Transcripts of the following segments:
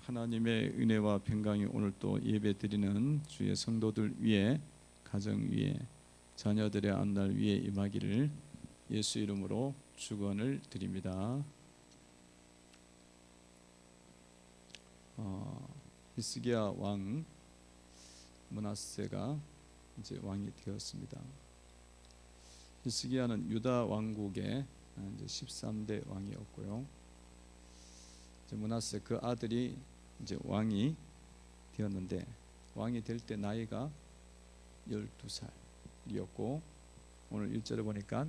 하나님의 은혜와 평강이 오늘 또 예배 드리는 주의 성도들 위에, 가정 위에, 자녀들의 앞날 위에 임하기를 예수 이름으로 축원을 드립니다. 히스기야 왕 므낫세가 이제 왕이 되었습니다. 히스기야는 유다 왕국의 이제 13대 왕이었고요. 이제 므낫세 그 아들이 이제 왕이 되었는데, 왕이 될 때 나이가 12살이었고 오늘 1절에 보니까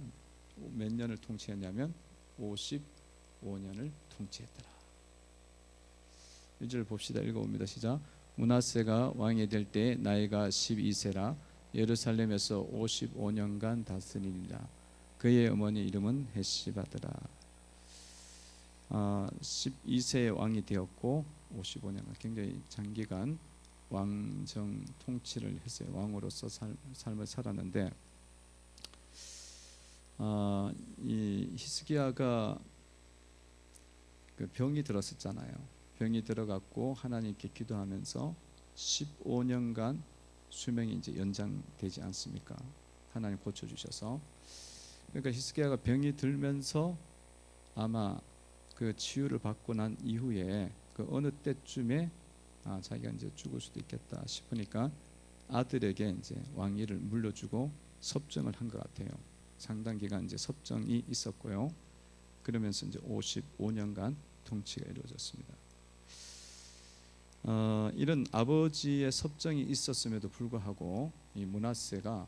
몇 년을 통치했냐면 55년을 통치했더라. 1절 봅시다. 읽어봅니다. 시작. 므낫세가 왕이 될 때 나이가 12세라 예루살렘에서 55년간 다스리니라. 그의 어머니 이름은 헷시바더라. 12세의 왕이 되었고 55년간 굉장히 장기간 왕정 통치를 했어요. 왕으로서 삶을 살았는데, 이 히스기야가 그 병이 들었었잖아요. 병이 들어갔고 하나님께 기도하면서 15년간 수명이 이제 연장되지 않습니까? 하나님 고쳐주셔서. 그러니까 히스기야가 병이 들면서 아마 그 치유를 받고 난 이후에 그 어느 때쯤에 자기가 이제 죽을 수도 있겠다 싶으니까 아들에게 이제 왕위를 물려주고 섭정을 한 것 같아요. 상당 기간 이제 섭정이 있었고요. 그러면서 이제 55년간 통치가 이루어졌습니다. 이런 아버지의 섭정이 있었음에도 불구하고 이 므낫세가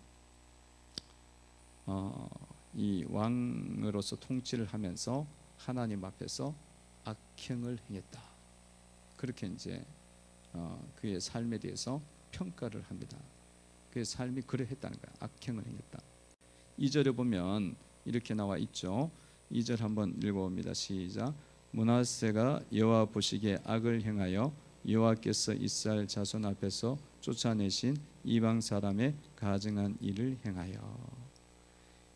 이 왕으로서 통치를 하면서 하나님 앞에서 악행을 행했다. 그렇게 이제 그의 삶에 대해서 평가를 합니다. 그의 삶이 그러했다는 거야. 악행을 행했다. 2절에 보면 이렇게 나와 있죠. 2절 한번 읽어봅니다. 시작. 므낫세가 여호와 보시기에 악을 행하여 여호와께서 이스라엘 자손 앞에서 쫓아내신 이방 사람의 가증한 일을 행하여.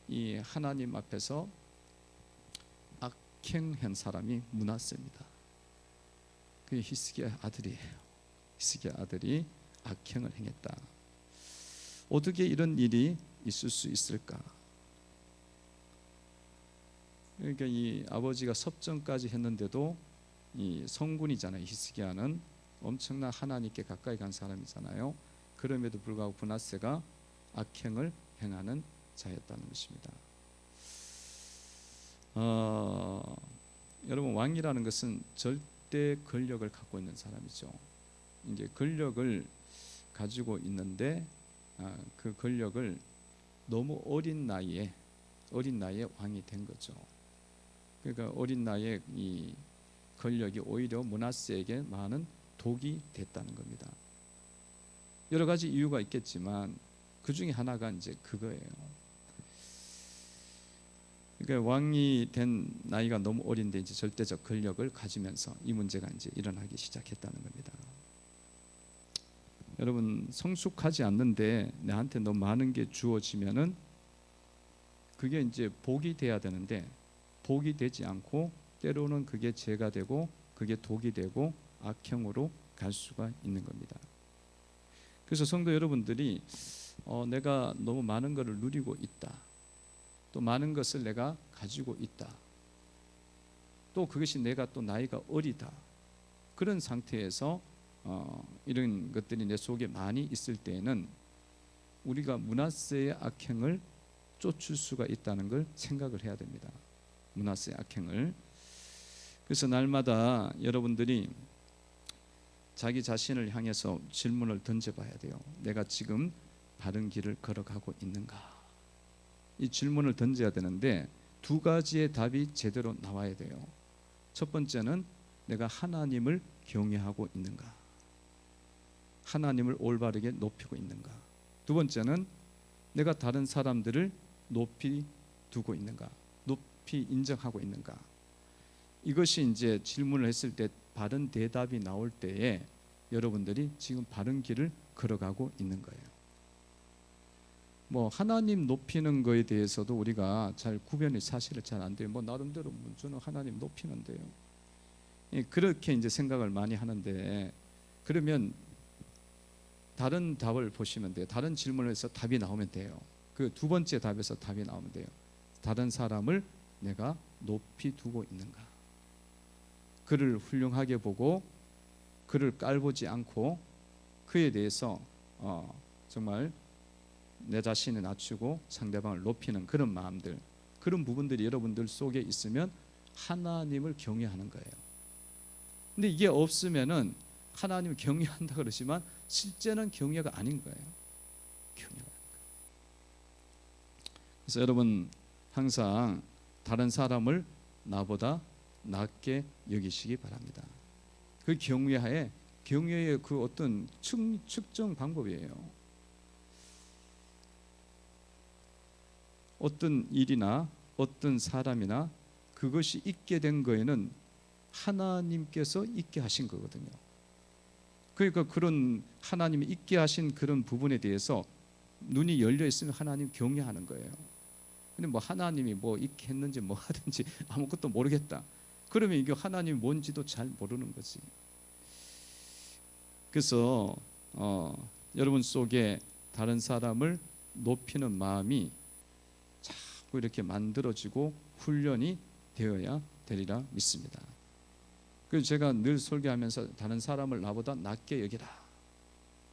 이 하나님 앞에서 악행한 사람이 므낫세입니다. 그게 히스기야 아들이에요. 히스기야 아들이 악행을 행했다. 어떻게 이런 일이 있을 수 있을까? 그러니까 이 아버지가 섭정까지 했는데도 이 성군이잖아요. 히스기야는 엄청난 하나님께 가까이 간 사람이잖아요. 그럼에도 불구하고 므낫세가 악행을 행하는 자였다는 것입니다. 여러분, 왕이라는 것은 절대 권력을 갖고 있는 사람이죠. 이제 권력을 가지고 있는데 그 권력을 너무 어린 나이에 왕이 된 거죠. 그러니까 어린 나이에 이 권력이 오히려 므낫세에게 많은 독이 됐다는 겁니다. 여러 가지 이유가 있겠지만 그 중에 하나가 이제 그거예요. 그러니까 왕이 된 나이가 너무 어린데 이제 절대적 권력을 가지면서 이 문제가 이제 일어나기 시작했다는 겁니다. 여러분, 성숙하지 않는데 나한테 너무 많은 게 주어지면은 그게 이제 복이 돼야 되는데 복이 되지 않고 때로는 그게 죄가 되고 그게 독이 되고 악행으로 갈 수가 있는 겁니다. 그래서 성도 여러분들이 내가 너무 많은 것을 누리고 있다. 또 많은 것을 내가 가지고 있다. 또 그것이 내가 또 나이가 어리다. 그런 상태에서 이런 것들이 내 속에 많이 있을 때에는 우리가 므낫세의 악행을 쫓을 수가 있다는 걸 생각을 해야 됩니다. 므낫세의 악행을. 그래서 날마다 여러분들이 자기 자신을 향해서 질문을 던져봐야 돼요. 내가 지금 바른 길을 걸어가고 있는가? 이 질문을 던져야 되는데 두 가지의 답이 제대로 나와야 돼요. 첫 번째는 내가 하나님을 경외하고 있는가? 하나님을 올바르게 높이고 있는가? 두 번째는 내가 다른 사람들을 높이 두고 있는가? 높이 인정하고 있는가? 이것이 이제 질문을 했을 때 바른 대답이 나올 때에 여러분들이 지금 바른 길을 걸어가고 있는 거예요. 뭐 하나님 높이는 거에 대해서도 우리가 잘 구별이 사실은 잘 안 돼요. 뭐 나름대로 저는 하나님 높이는데요. 그렇게 이제 생각을 많이 하는데, 그러면 다른 답을 보시면 돼요. 다른 질문에서 답이 나오면 돼요. 그 두 번째 답에서 답이 나오면 돼요. 다른 사람을 내가 높이 두고 있는가? 그를 훌륭하게 보고 그를 깔보지 않고 그에 대해서 정말 내 자신을 낮추고 상대방을 높이는 그런 마음들, 그런 부분들이 여러분들 속에 있으면 하나님을 경외하는 거예요. 근데 이게 없으면은 하나님을 경외한다 그러지만 실제는 경외가 아닌 거예요. 경외가 아닌 거예요. 그래서 여러분 항상 다른 사람을 나보다 낮게 여기시기 바랍니다. 그 경외의 그 어떤 측정 방법이에요. 어떤 일이나 어떤 사람이나 그것이 있게 된 거에는 하나님께서 있게 하신 거거든요. 그러니까 그런 하나님이 있게 하신 그런 부분에 대해서 눈이 열려 있으면 하나님 경외하는 거예요. 근데 뭐 하나님이 뭐 있게 했는지 뭐 하든지 아무것도 모르겠다. 그러면 이게 하나님이 뭔지도 잘 모르는 거지. 그래서 여러분 속에 다른 사람을 높이는 마음이 자꾸 이렇게 만들어지고 훈련이 되어야 되리라 믿습니다. 그래서 제가 늘 설교하면서 다른 사람을 나보다 낮게 여기라,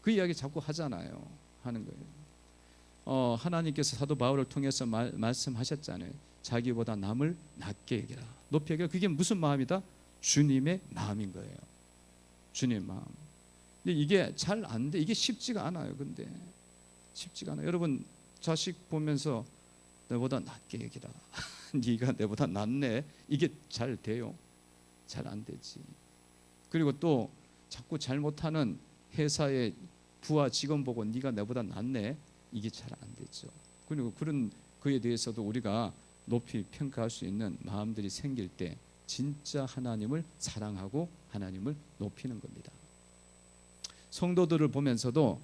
그 이야기 자꾸 하잖아요. 하는 거예요. 하나님께서 사도 바울을 통해서 말씀하셨잖아요. 자기보다 남을 낮게 여기라, 높이 여기라. 그게 무슨 마음이다? 주님의 마음인 거예요. 주님의 마음. 근데 이게 잘 안 돼. 이게 쉽지가 않아요. 근데 쉽지가 않아요. 여러분 자식 보면서 내보다 낮게 여기라. 네가 내보다 낫네. 이게 잘 돼요? 잘 안 되지. 그리고 또 자꾸 잘못하는 회사의 부하 직원 보고 네가 내보다 낫네. 이게 잘 안 되죠. 그리고 그런 그에 대해서도 우리가 높이 평가할 수 있는 마음들이 생길 때 진짜 하나님을 사랑하고 하나님을 높이는 겁니다. 성도들을 보면서도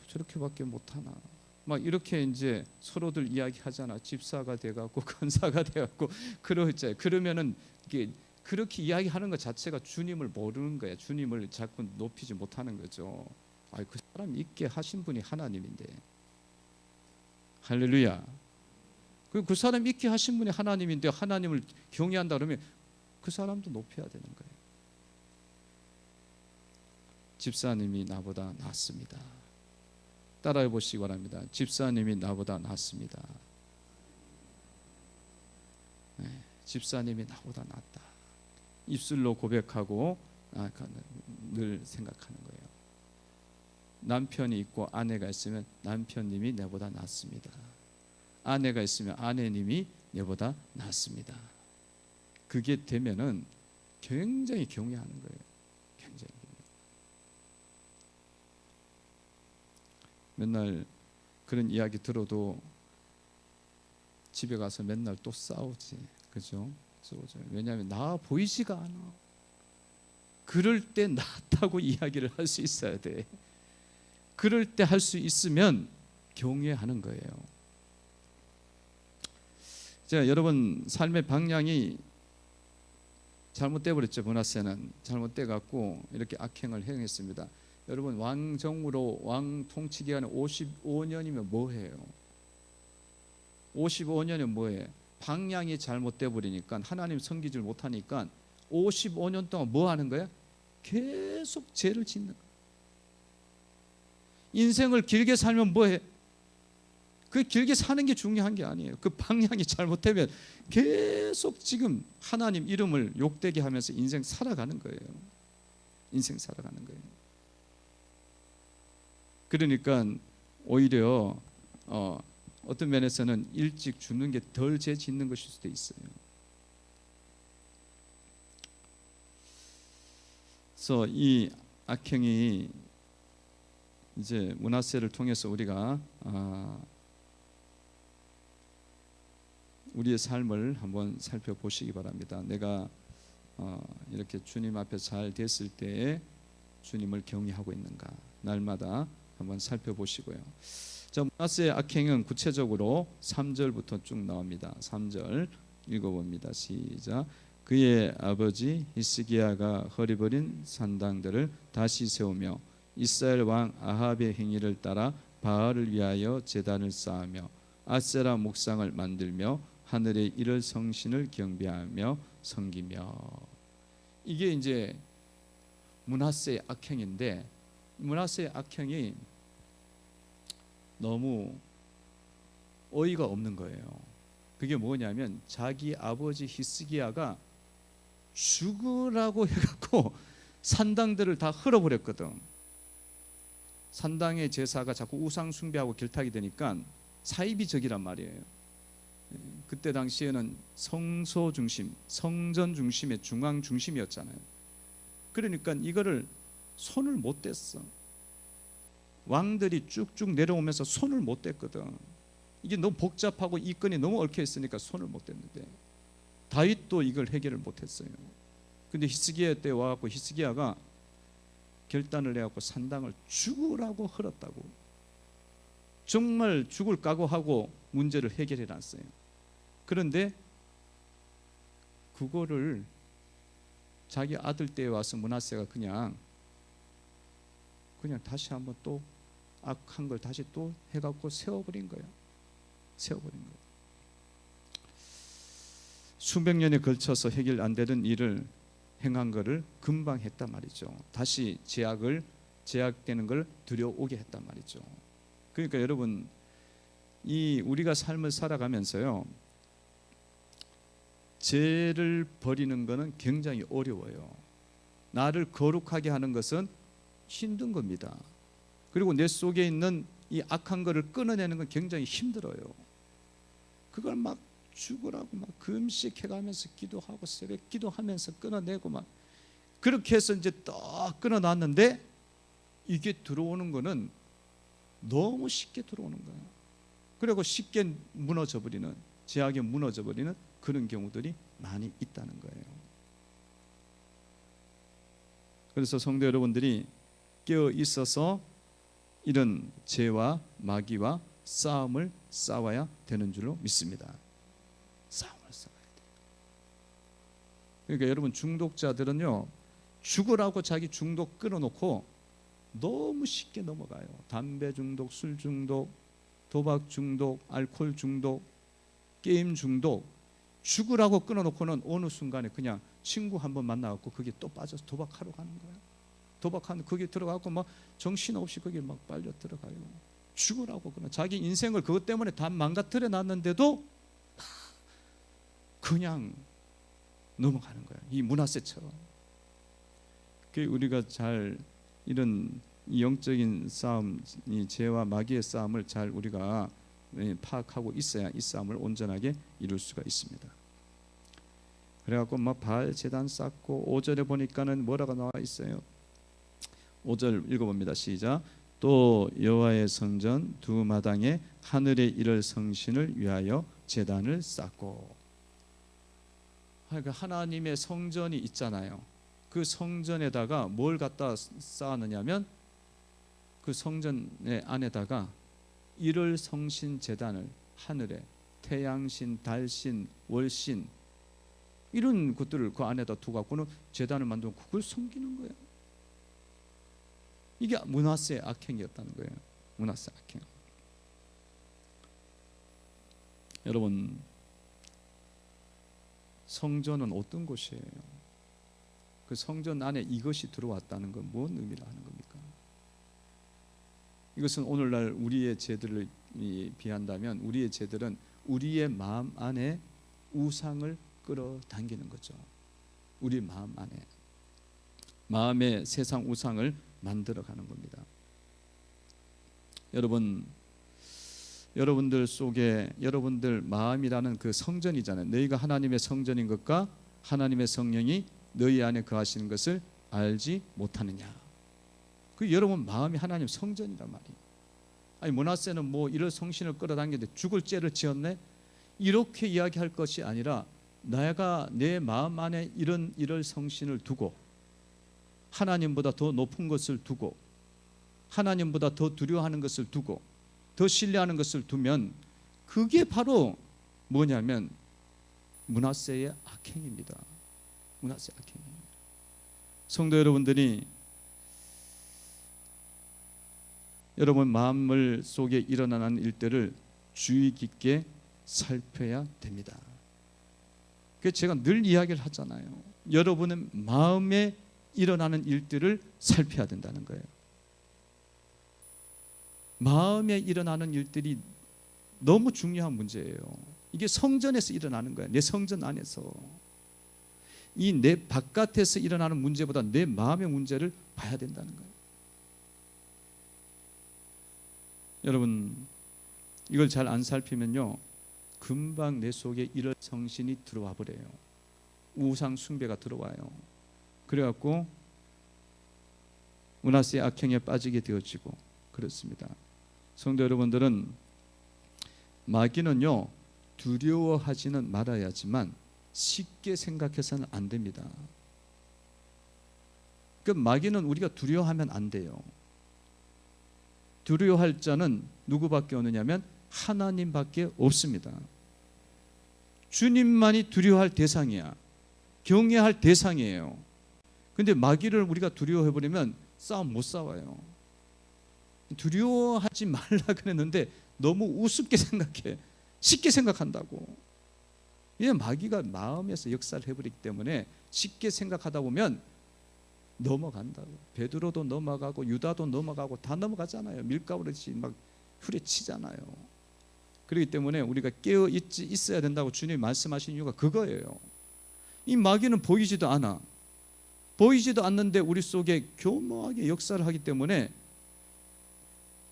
저렇게밖에 못하나, 막 이렇게 이제 서로들 이야기하잖아. 집사가 돼갖고 권사가 돼갖고 그러잖아요. 그러면은 이게 그렇게 이야기하는 것 자체가 주님을 모르는 거야. 주님을 자꾸 높이지 못하는 거죠. 그 사람 있게 하신 분이 하나님인데. 할렐루야. 그 사람 있게 하신 분이 하나님인데 하나님을 경외한다 그러면 그 사람도 높여야 되는 거예요. 집사님이 나보다 낫습니다. 따라해 보시기 바랍니다. 집사님이 나보다 낫습니다. 네, 집사님이 나보다 낫다. 입술로 고백하고 늘 생각하는 거예요. 남편이 있고 아내가 있으면 남편님이 내보다 낫습니다. 아내가 있으면 아내님이 내보다 낫습니다. 그게 되면은 굉장히 경외하는 거예요. 굉장히. 맨날 그런 이야기 들어도 집에 가서 맨날 또 싸우지. 그죠? 싸우죠. 왜냐하면 나 보이지가 않아. 그럴 때 낫다고 이야기를 할 수 있어야 돼. 그럴 때 할 수 있으면 경외하는 거예요. 자, 여러분 삶의 방향이 잘못돼 버렸죠. 므낫세는 잘못돼 갖고 이렇게 악행을 행했습니다. 여러분 왕정으로 왕 통치 기간이 55년이면 뭐해요? 55년이면 뭐해? 방향이 잘못돼 버리니까 하나님 섬기질 못하니까 55년 동안 뭐 하는 거야? 계속 죄를 짓는 거야. 인생을 길게 살면 뭐해? 그 길게 사는 게 중요한 게 아니에요. 그 방향이 잘못되면 계속 지금 하나님 이름을 욕되게 하면서 인생 살아가는 거예요. 인생 살아가는 거예요. 그러니까 오히려 어떤 면에서는 일찍 죽는 게 덜 죄 짓는 것일 수도 있어요. 그래서 이 악행이 이제 므낫세를 통해서 우리가 우리의 삶을 한번 살펴보시기 바랍니다. 내가 이렇게 주님 앞에 잘 됐을 때에 주님을 경외하고 있는가, 날마다 한번 살펴보시고요. 자, 므낫세의 악행은 구체적으로 3절부터 쭉 나옵니다. 3절 읽어봅니다. 시작. 그의 아버지 히스기야가 허리버린 산당들을 다시 세우며 이스라엘 왕 아합의 행위를 따라 바알을 위하여 제단을 쌓으며 아세라 목상을 만들며 하늘의 이를 성신을 경배하며 섬기며. 이게 이제 므낫세의 악행인데, 므낫세의 악행이 너무 어이가 없는 거예요. 그게 뭐냐면 자기 아버지 히스기야가 죽으라고 해갖고 산당들을 다 헐어버렸거든. 산당의 제사가 자꾸 우상 숭배하고 결탁이 되니까 사이비적이란 말이에요. 그때 당시에는 성소 중심, 성전 중심의 중앙 중심이었잖아요. 그러니까 이거를 손을 못 댔어. 왕들이 쭉쭉 내려오면서 손을 못 댔거든. 이게 너무 복잡하고 이건이 너무 얽혀 있으니까 손을 못 댔는데, 다윗도 이걸 해결을 못했어요. 근데 히스기야 때 와갖고 히스기야가 결단을 해갖고 산당을 죽으라고 헐었다고. 정말 죽을 각오하고 문제를 해결해 놨어요. 그런데 그거를 자기 아들 때에 와서 므낫세가 그냥 다시 한번 또 악한 걸 다시 또 해갖고 세워버린 거야. 수백 년에 걸쳐서 해결 안 되는 일을 행한 거를 금방 했단 말이죠. 다시 제약되는 걸 들여오게 했단 말이죠. 그러니까 여러분, 이 우리가 삶을 살아가면서요, 죄를 버리는 것은 굉장히 어려워요. 나를 거룩하게 하는 것은 힘든 겁니다. 그리고 내 속에 있는 이 악한 것을 끊어내는 건 굉장히 힘들어요. 그걸 막 죽으라고 막 금식해가면서 기도하고 새벽 기도하면서 끊어내고 막 그렇게 해서 이제 딱 끊어놨는데, 이게 들어오는 거는 너무 쉽게 들어오는 거예요. 그리고 쉽게 무너져버리는, 제약에 무너져버리는 그런 경우들이 많이 있다는 거예요. 그래서 성도 여러분들이 깨어 있어서 이런 죄와 마귀와 싸움을 싸워야 되는 줄로 믿습니다. 싸움을 싸워야 돼요. 그러니까 여러분, 중독자들은요, 죽으라고 자기 중독 끊어놓고 너무 쉽게 넘어가요. 담배 중독, 술 중독, 도박 중독, 알코올 중독, 게임 중독, 죽으라고 끊어놓고는 어느 순간에 그냥 친구 한번 만나갖고 거기에 또 빠져서 도박하러 가는 거야. 도박하는 거기에 들어가고 막 정신없이 거기에 막 빨려 들어가요. 죽으라고 그냥 자기 인생을 그것 때문에 다 망가뜨려 놨는데도 그냥 넘어가는 거야. 이 므낫세처럼. 그 우리가 잘 이런 영적인 싸움, 이 죄와 마귀의 싸움을 잘 우리가 파악하고 있어야 이 싸움을 온전하게 이룰 수가 있습니다. 그래갖고 막 바알 제단 쌓고 5절에 보니까는 뭐라고 나와 있어요. 5절 읽어봅니다. 시작. 또 여호와의 성전 두 마당에 하늘의 이를 성신을 위하여 제단을 쌓고. 그러니까 하나님의 성전이 있잖아요. 그 성전에다가 뭘 갖다 쌓았느냐면 그 성전의 안에다가 이를 성신 제단을, 하늘에 태양신, 달신, 월신 이런 것들을 그 안에다 두고는 제단을 만들고 그걸 섬기는 거예요. 이게 므낫세의 악행이었다는 거예요. 므낫세 악행. 여러분, 성전은 어떤 곳이에요? 그 성전 안에 이것이 들어왔다는 건 뭔 의미를 하는 겁니까? 이것은 오늘날 우리의 죄들을 비한다면 우리의 죄들은 우리의 마음 안에 우상을 끌어당기는 거죠. 우리 마음 안에, 마음의 세상 우상을 만들어가는 겁니다. 여러분들 속에 여러분들 마음이라는 그 성전이잖아요. 너희가 하나님의 성전인 것과 하나님의 성령이 너희 안에 거하시는 것을 알지 못하느냐. 그 여러분 마음이 하나님 성전이란 말이에요. 아니 므낫세는 뭐 이럴 성신을 끌어당기는데 죽을 죄를 지었네? 이렇게 이야기할 것이 아니라 내가 내 마음 안에 이럴 성신을 두고 하나님보다 더 높은 것을 두고 하나님보다 더 두려워하는 것을 두고 더 신뢰하는 것을 두면 그게 바로 뭐냐면 므낫세의 악행입니다. 므낫세 악행. 성도 여러분들이 여러분 마음을 속에 일어나는 일들을 주의 깊게 살펴야 됩니다. 그래서 제가 늘 이야기를 하잖아요. 여러분의 마음에 일어나는 일들을 살펴야 된다는 거예요. 마음에 일어나는 일들이 너무 중요한 문제예요. 이게 성전에서 일어나는 거예요. 내 성전 안에서. 이 내 바깥에서 일어나는 문제보다 내 마음의 문제를 봐야 된다는 거예요. 여러분, 이걸 잘 안 살피면요, 금방 내 속에 이런 성신이 들어와 버려요. 우상 숭배가 들어와요. 그래갖고 므낫세의 악행에 빠지게 되어지고 그렇습니다. 성도 여러분들은 마귀는요, 두려워하지는 말아야지만 쉽게 생각해서는 안 됩니다. 그 마귀는 우리가 두려워하면 안 돼요. 두려워할 자는 누구밖에 없느냐면 하나님밖에 없습니다. 주님만이 두려워할 대상이야. 경외할 대상이에요. 근데 마귀를 우리가 두려워해버리면 싸움 못 싸워요. 두려워하지 말라 그랬는데 너무 우습게 생각해. 쉽게 생각한다고. 이 마귀가 마음에서 역사를 해버리기 때문에 쉽게 생각하다 보면 넘어간다고. 베드로도 넘어가고 유다도 넘어가고 다 넘어가잖아요. 밀가루같이 막 후려치잖아요. 그렇기 때문에 우리가 깨어 있어야 된다고 주님이 말씀하신 이유가 그거예요. 이 마귀는 보이지도 않아. 보이지도 않는데 우리 속에 교묘하게 역사를 하기 때문에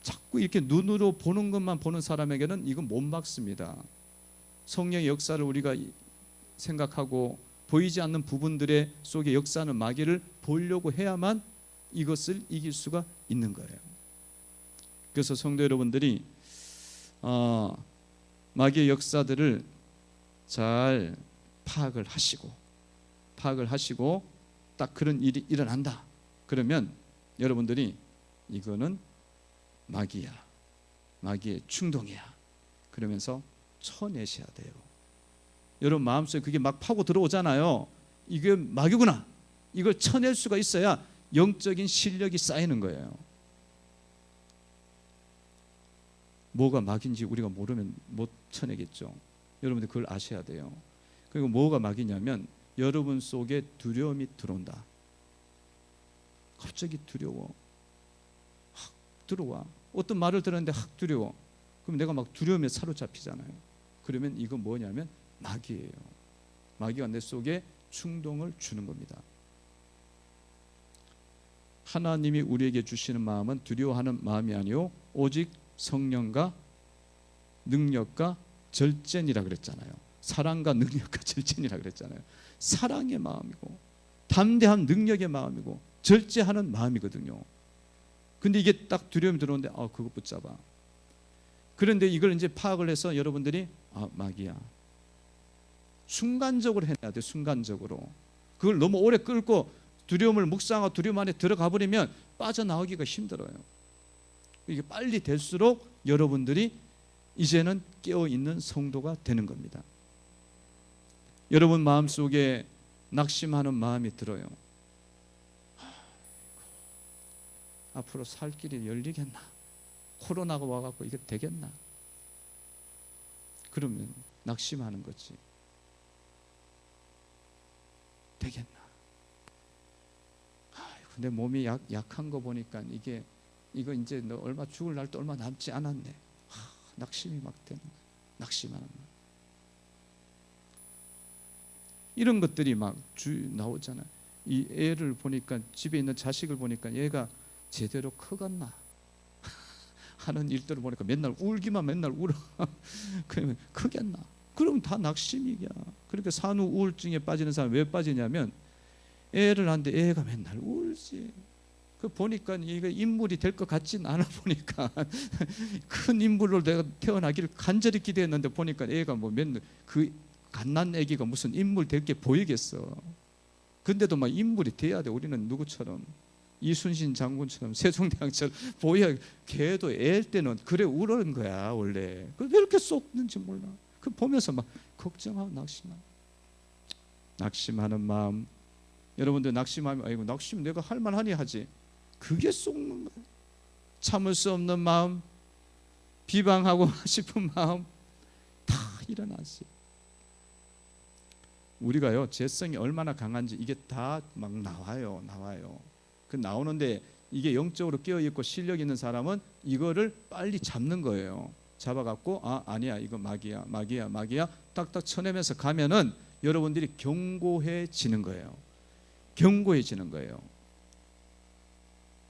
자꾸 이렇게 눈으로 보는 것만 보는 사람에게는 이건 못 막습니다. 성령의 역사를 우리가 생각하고 보이지 않는 부분들의 속에 역사하는 마귀를 보려고 해야만 이것을 이길 수가 있는 거예요. 그래서 성도 여러분들이 마귀의 역사들을 잘 파악을 하시고 딱 그런 일이 일어난다. 그러면 여러분들이 이거는 마귀야. 마귀의 충동이야. 그러면서 쳐내셔야 돼요. 여러분 마음속에 그게 막 파고 들어오잖아요. 이게 마귀구나. 이걸 쳐낼 수가 있어야 영적인 실력이 쌓이는 거예요. 뭐가 마귀인지 우리가 모르면 못 쳐내겠죠. 여러분들 그걸 아셔야 돼요. 그리고 뭐가 마귀냐면 여러분 속에 두려움이 들어온다. 갑자기 두려워. 확 들어와. 어떤 말을 들었는데 확 두려워. 그럼 내가 막 두려움에 사로잡히잖아요. 그러면 이거 뭐냐면 마귀예요. 마귀가 내 속에 충동을 주는 겁니다. 하나님이 우리에게 주시는 마음은 두려워하는 마음이 아니요 오직 성령과 능력과 절제니라 그랬잖아요. 사랑과 능력과 절제니라 그랬잖아요. 사랑의 마음이고 담대한 능력의 마음이고 절제하는 마음이거든요. 근데 이게 딱 두려움이 들어오는데 그거 붙잡아. 그런데 이걸 이제 파악을 해서 여러분들이 마귀야. 순간적으로 해내야 돼. 순간적으로. 그걸 너무 오래 끌고 두려움을 묵상하고 두려움 안에 들어가 버리면 빠져나오기가 힘들어요. 이게 빨리 될수록 여러분들이 이제는 깨어있는 성도가 되는 겁니다. 여러분 마음속에 낙심하는 마음이 들어요. 앞으로 살 길이 열리겠나? 코로나가 와갖고 이게 되겠나? 그러면 낙심하는 거지. 되겠나? 근데 몸이 약한 거 보니까 이거 이제 너 얼마 죽을 날도 얼마 남지 않았네. 낙심이 막 되는 거야. 낙심하는 거야. 이런 것들이 막 나오잖아. 이 애를 보니까 집에 있는 자식을 보니까 얘가 제대로 크겠나 하는 일들을 보니까 맨날 울기만 맨날 울어. 그러면 크겠나? 그럼 다 낙심이야. 그러니까 산후 우울증에 빠지는 사람 왜 빠지냐면 애를 낳는데 애가 맨날 울지. 그 보니까 이거 인물이 될 것 같진 않아. 보니까 큰 인물로 내가 태어나기를 간절히 기대했는데 보니까 애가 뭐 맨날 그 갓난 애기가 무슨 인물 될 게 보이겠어. 근데도 막 인물이 돼야 돼. 우리는 누구처럼 이순신 장군처럼 세종대왕처럼 보여야. 걔도 애일 때는 그래 울는 거야 원래. 왜 이렇게 쏟는지 몰라. 그 보면서 막 걱정하고 낙심하는 마음 여러분들 낙심하면 아이고 낙심 내가 할 만하니 하지. 그게 속는 거예요. 참을 수 없는 마음, 비방하고 싶은 마음 다 일어났어요. 우리가요 죄성이 얼마나 강한지 이게 다 막 나와요. 그 나오는데 이게 영적으로 깨어있고 실력 있는 사람은 이거를 빨리 잡는 거예요. 잡아갖고 아니야 이거 마귀야 딱딱 쳐내면서 가면은 여러분들이 견고해지는 거예요.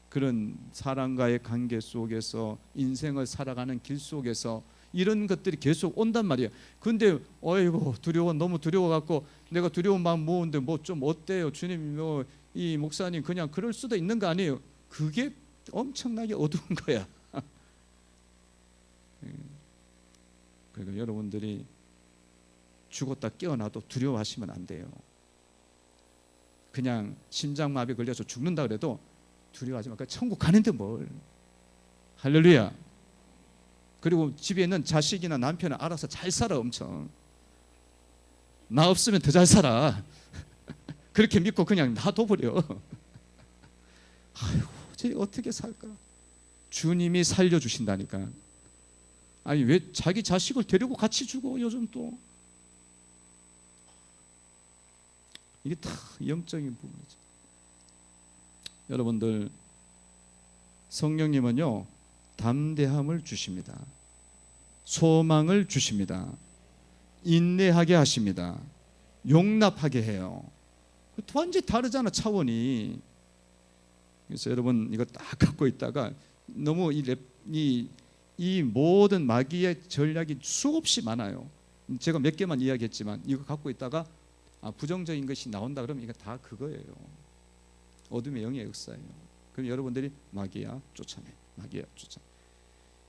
그런 사람과의 관계 속에서 인생을 살아가는 길 속에서 이런 것들이 계속 온단 말이에요. 근데 어이구 너무 두려워갖고 내가 두려운 마음 모으는데 뭐 좀 어때요 주님, 이 목사님 그냥 그럴 수도 있는 거 아니에요. 그게 엄청나게 어두운 거야. 그러니까 여러분들이 죽었다 깨어나도 두려워하시면 안 돼요. 그냥 심장마비 걸려서 죽는다 그래도 두려워하지 마. 천국 가는데 뭘. 할렐루야. 그리고 집에 있는 자식이나 남편은 알아서 잘 살아. 엄청 나 없으면 더 잘 살아. 그렇게 믿고 그냥 놔둬버려. 아이고 쟤 어떻게 살까. 주님이 살려주신다니까. 아니 왜 자기 자식을 데리고 같이 죽어. 요즘 또 이게 다 영적인 부분이죠. 여러분들 성령님은요 담대함을 주십니다. 소망을 주십니다. 인내하게 하십니다. 용납하게 해요. 완전히 다르잖아 차원이. 그래서 여러분 이거 딱 갖고 있다가 너무 이 모든 마귀의 전략이 수없이 많아요. 제가 몇 개만 이야기했지만 이거 갖고 있다가 부정적인 것이 나온다 그러면 이거 다 그거예요. 어둠의 영의 역사예요. 그럼 여러분들이 마귀야 쫓아내.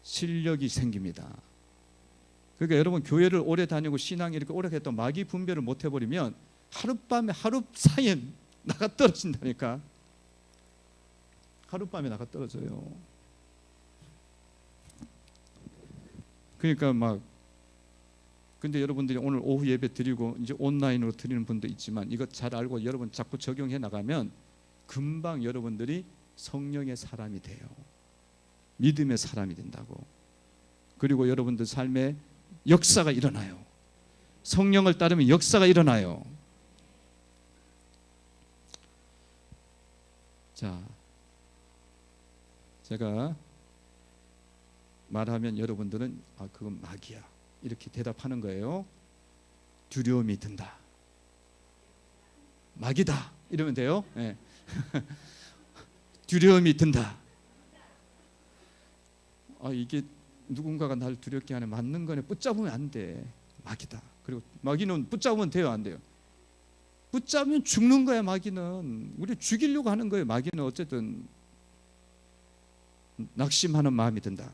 실력이 생깁니다. 그러니까 여러분 교회를 오래 다니고 신앙이 이렇게 오래 했던 마귀 분별을 못 해버리면 하룻밤에 하루 사이에 나가 떨어진다니까. 하룻밤에 나가 떨어져요. 그러니까 막 근데 여러분들이 오늘 오후 예배 드리고 이제 온라인으로 드리는 분도 있지만 이거 잘 알고 여러분 자꾸 적용해 나가면 금방 여러분들이 성령의 사람이 돼요. 믿음의 사람이 된다고. 그리고 여러분들 삶에 역사가 일어나요. 성령을 따르면 역사가 일어나요. 자, 제가 말하면 여러분들은 그건 마귀야 이렇게 대답하는 거예요. 두려움이 든다. 마귀다 이러면 돼요. 네. 두려움이 든다. 이게 누군가가 날 두렵게 하네. 맞는 거네. 붙잡으면 안 돼. 마귀다. 그리고 마귀는 붙잡으면 돼요, 안 돼요? 붙잡으면 죽는 거야. 마귀는 우리 죽이려고 하는 거예요. 마귀는 어쨌든 낙심하는 마음이 든다.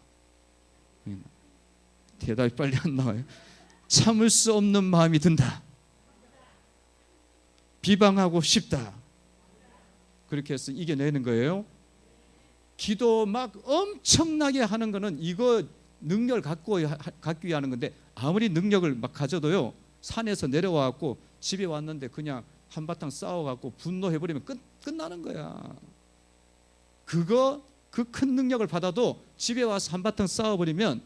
대답이 빨리 안 나와요. 참을 수 없는 마음이 든다. 비방하고 싶다. 그렇게 해서 이겨내는 거예요. 기도 막 엄청나게 하는 거는 이거 능력을 갖기 위해 하는 건데 아무리 능력을 막 가져도요 산에서 내려와갖고 집에 왔는데 그냥 한바탕 싸워갖고 분노해버리면 끝나는 거야. 그거 그 큰 능력을 받아도 집에 와서 한바탕 싸워버리면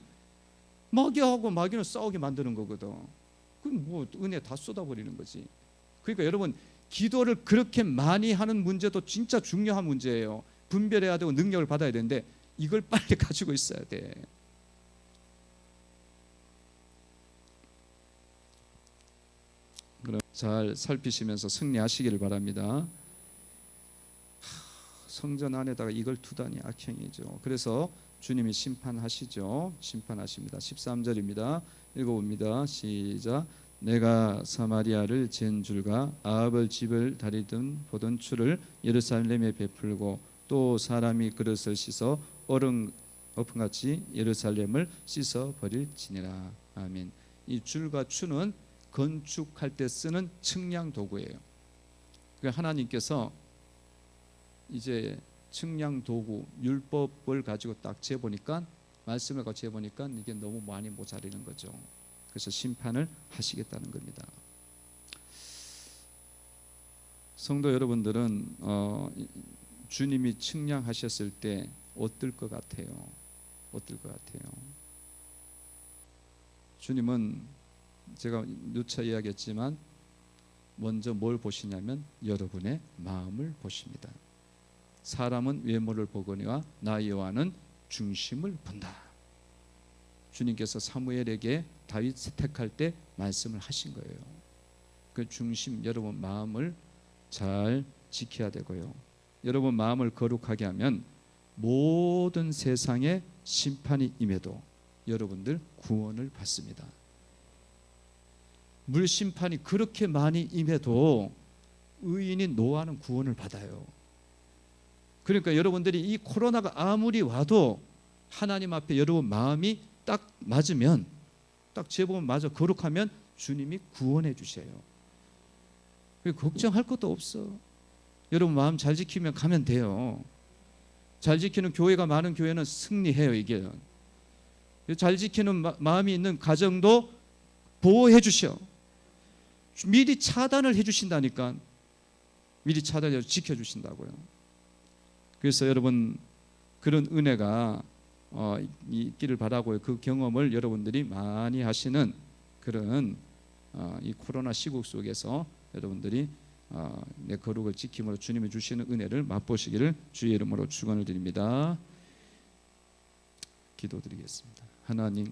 마귀는 싸우게 만드는 거거든. 그럼 뭐 은혜 다 쏟아버리는 거지. 그러니까 여러분 기도를 그렇게 많이 하는 문제도 진짜 중요한 문제예요. 분별해야 되고 능력을 받아야 되는데 이걸 빨리 가지고 있어야 돼. 그럼 잘 살피시면서 승리하시기를 바랍니다. 성전 안에다가 이걸 두다니 악행이죠. 그래서 주님이 심판하시죠. 심판하십니다. 13절입니다. 읽어봅니다. 시작. 내가 사마리아를 잰 줄과 아합을 집을 다리든 보던 추를 예루살렘에 베풀고 또 사람이 그릇을 씻어 엎은같이 예루살렘을 씻어 버릴지니라. 아멘. 이 줄과 추는 건축할 때 쓰는 측량 도구예요. 그러니까 하나님께서 이제 측량 도구 율법을 가지고 딱 재보니까 말씀을 가지고 재보니까 이게 너무 많이 모자라는 거죠. 그래서 심판을 하시겠다는 겁니다. 성도 여러분들은 주님이 측량하셨을 때 어떨 것 같아요? 어떨 것 같아요? 주님은 제가 누차 이야기했지만 먼저 뭘 보시냐면 여러분의 마음을 보십니다. 사람은 외모를 보거니와 나 여호와는 중심을 본다. 주님께서 사무엘에게 다윗 택할 때 말씀을 하신 거예요. 그 중심, 여러분 마음을 잘 지켜야 되고요. 여러분 마음을 거룩하게 하면 모든 세상에 심판이 임해도 여러분들 구원을 받습니다. 물심판이 그렇게 많이 임해도 의인인 노아는 구원을 받아요. 그러니까 여러분들이 이 코로나가 아무리 와도 하나님 앞에 여러분 마음이 딱 맞으면, 딱 제법 맞아 거룩하면 주님이 구원해 주셔요. 걱정할 것도 없어. 여러분 마음 잘 지키면 가면 돼요. 잘 지키는 교회가 많은 교회는 승리해요. 이게 잘 지키는 마음이 있는 가정도 보호해 주셔. 미리 차단을 해 주신다니까. 미리 차단해 지켜주신다고요. 그래서 여러분 그런 은혜가 있기를 바라고요. 그 경험을 여러분들이 많이 하시는 그런 이 코로나 시국 속에서 여러분들이 내 거룩을 지킴으로 주님이 주시는 은혜를 맛보시기를 주의 이름으로 축원을 드립니다. 기도드리겠습니다. 하나님,